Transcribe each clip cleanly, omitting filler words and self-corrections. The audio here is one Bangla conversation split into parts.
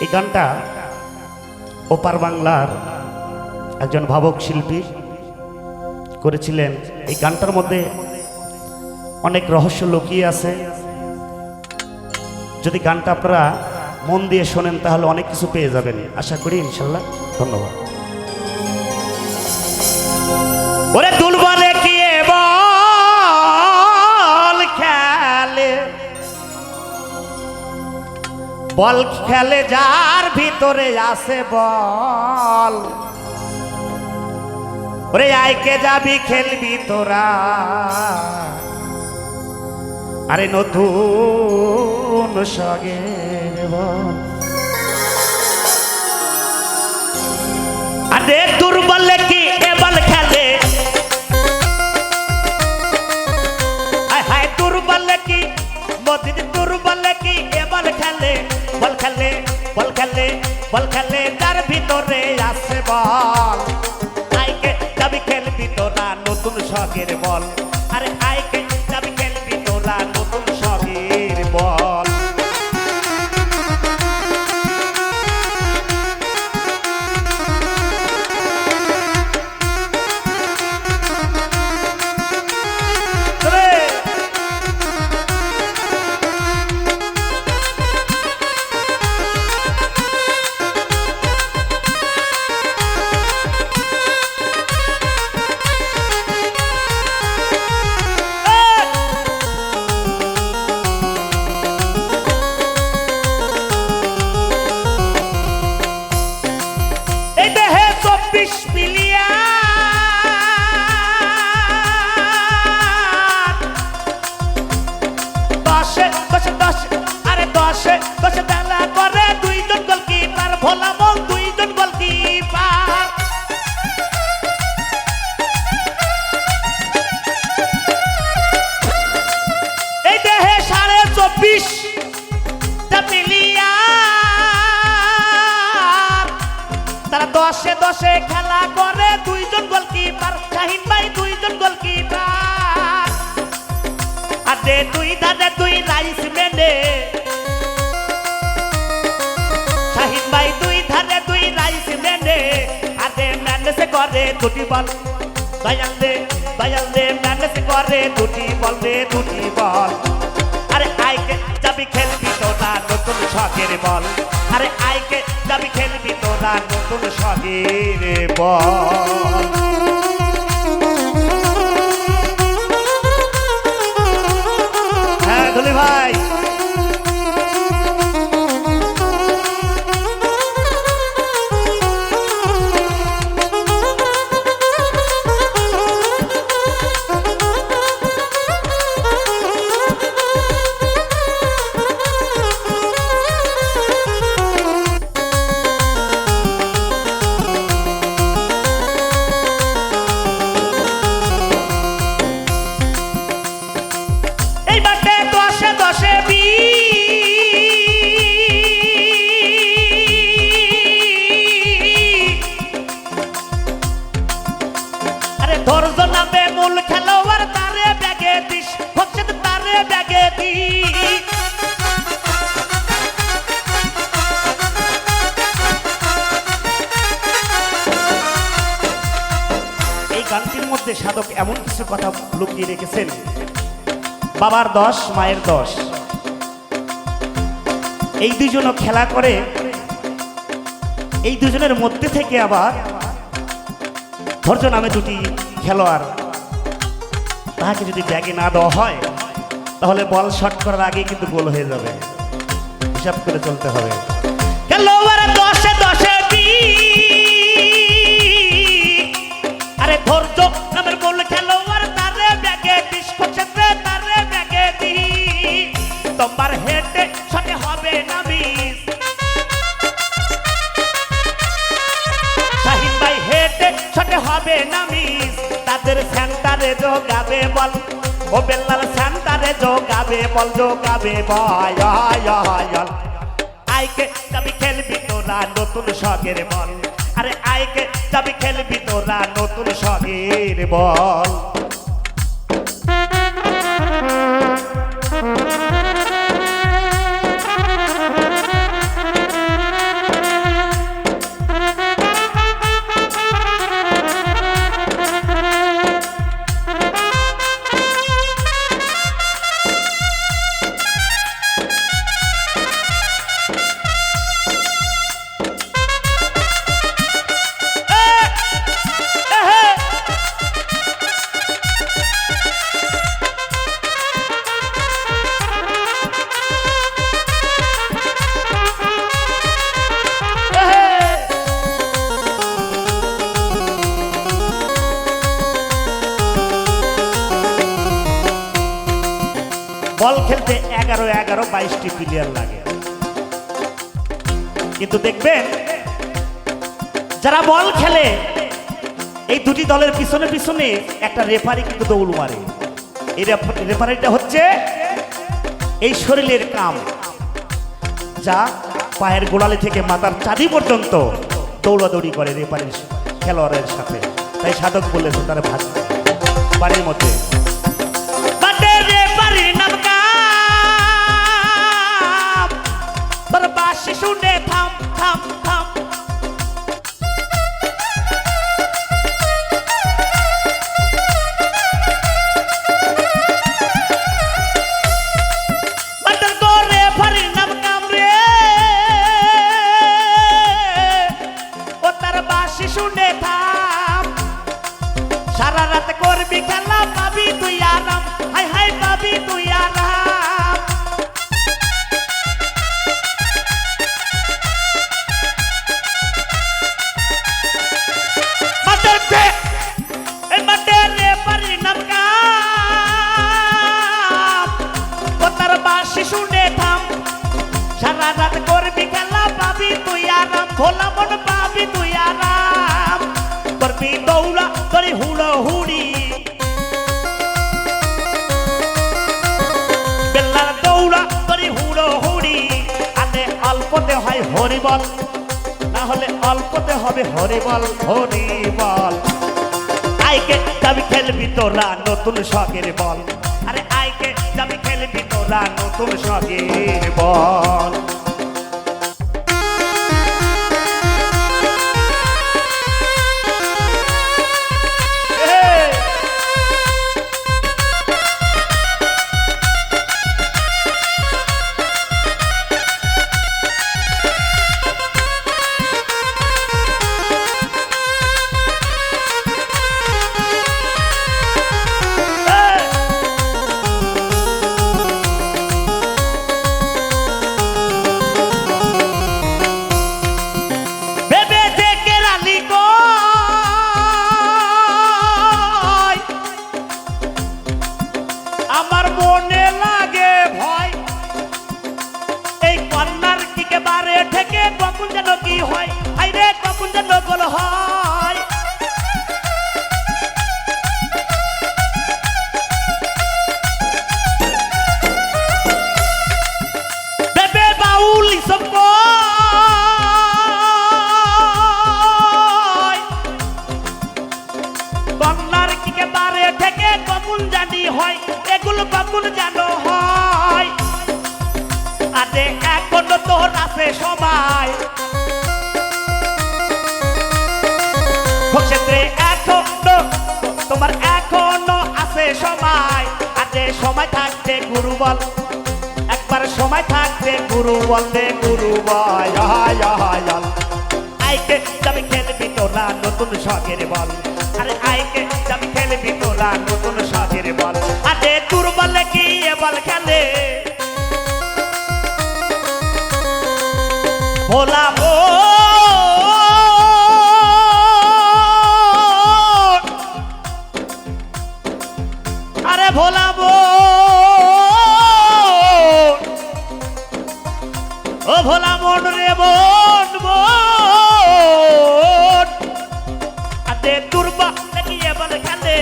এই গানটা ওপার বাংলার একজন ভাবক শিল্পী করেছিলেন। এই গানটার মধ্যে অনেক রহস্য লুকিয়ে আছে। যদি গানটা আপনারা মন দিয়ে শোনেন তাহলে অনেক কিছু পেয়ে যাবেন, আশা করি ইনশাল্লাহ। ধন্যবাদ। ওরে দুলবলে কি বল খেলে, বল খেলে যার ভিতরে আসে বল। ওরে আইকে যাবি খেলবি তোরা, আরে নতুন সগের বল। আরে দুর্বলে কি এ বল খেলে, হায় দুর্বলে কি মদিন দুর্বলে কি এ বল খেলে, বল খেলে বল খেলে বল খেলে যার ভিতরে আসে বল। আইকে যাবি খেলবি তোরা নতুন সগের বল, আরে আইকে যাবি খেলবি তোরা নতুন সগের বল। তারা দশে দশে খেলা করে, দুইজন গোলকিপার শাহিন ভাই দুইজন গোলকিপার। আরে দুই ধারে দুই রাইস মেনে, শাহিন ভাই দুই ধারে দুই রাইস মেনে। আরে ম্যানেজ করে দুটি বল, দয়াল দে ম্যানেজ করে দুটি বল রে দুটি বল। আরে আইকে যাবি খেলবি তোরা নতুন শখের বল, আরে আইকে যাবি খেলবি তোরা নতুন শখের বল। হ্যাঁ ধলি ভাই, ধৈর্য নামে মূল খেলোয়াড় তারে ব্যাগে দিস, হচ্ছে তারে ব্যাগে দিস। এই গানটির মধ্যে সাধক এমন কিছু কথা লুকিয়ে রেখেছেন। বাবার 10 মায়ের 10, এই দুজনও খেলা করে। এই দুজনের মধ্যে থেকে আবার ধৈর্য নামে দুটি খেলোয়াড়, তাহাকে যদি ব্যাগে না দেওয়া হয় তাহলে বল শট করার আগে কিন্তু গোল হয়ে যাবে। হিসাব করে চলতে হবে। খেলোয়াড় 10-এ 10-এ আরে ধৈর্য নামের মূল খেলোয়াড় তারে ব্যাগে দিস, তারে ব্যাগে দি। তোমার হেডে শটে হবে না মিস, শাহিন ভাই হেডে শটে হবে না মিস। তাদের সেন্টারে যোগাবে বল, ও বেল্লাল সেন্টারে যোগাবে বল, যোগাবে বল। আইকে যাবি খেলবি তোরা নতুন শখের বল, আরে আইকে যাবি খেলবি তোরা নতুন শখের বল। বল খেলতে 11-11-22টি প্লেয়ার লাগে। কিন্তু দেখবেন যারা বল খেলে এই দুটি দলের পিছনে পিছনে একটা রেফারি কিন্তু দৌড় মারে। এই রেফারিটা হচ্ছে এই শরীরের কাম, যা পায়ের গোড়ালি থেকে মাথার চাঁদি পর্যন্ত দৌড়াদৌড়ি করে রেফারির খেলোয়াড়ের সাথে। তাই সাধক বলেছে তার ভাগ বাড়ির মধ্যে শুনে থাম থাম থাম। শুনে থাম, সারা রাত করবি খেলা, পাবি তুই আরাম, হাই হাই পাবি তুই আরাম। শুনে থাম, সারা রাত করবি খেলা, পাবি তুই আরাম, ভোলা মন পাবি তুই আরাম। করবি দৌড়া তোর হুড়ো হুড়ি, বেল্লার দৌড়া তোর হুড়ো হুড়ি। আরে অল্পতে হয় হরিবল, না হলে অল্পতে হবে হরিবল হরিবল। আইকে যাবি খেলবি তোরা নতুন শখের বল, আরে আইকে যাবি খেলবি তোরা নতুন শখের বল। আমার মনে লাগে ভয়, এই কন্যার দিকে বারে থেকে কখন যেন কি হয়, আইরে কখন যেন গোল হয়। বেবে বাউল সব কন্যার দিকে বারে থেকে কখন জানি হয়, এগুলো কখন জানো হয়। আরে এখনো তোর আছে সময়, ক্ষেত্রে এখনো তোমার এখনো আছে সময়। আরে সময় থাকতে গুরু বল, একবার সময় থাকতে গুরু বল দে গুরু বল। আইকে যাবি খেলবি তোরা নতুন শখের বল, আরে আইকে যাবি খেলবি তোরা নতুন শখের বল। আরে দুর্বল কি এ বল খেলে ভোলা মন, আরে ভোলা মন, ও ভোলা মন রে মন মন। আরে দুর্বল কি এ বল খেলে,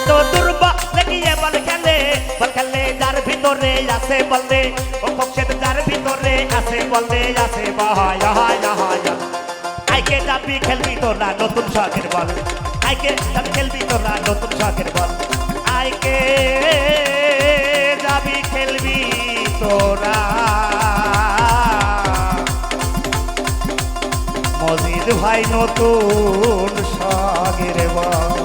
তো দুর্বল লাগিয়ে বল খেলে, বল খেলে যার ভিতরে আছে বল দে, ও পক্ষের যার ভিতরে আছে বল দে, আছে বাহায় হায় হায়। আইকে যাবি খেলবি তোরা নতুন শখের বল, আইকে যাবি খেলবি তোরা নতুন শখের বল। আইকে যাবি খেলবি তোরা মজিদ ভাই নতুন শখের বল।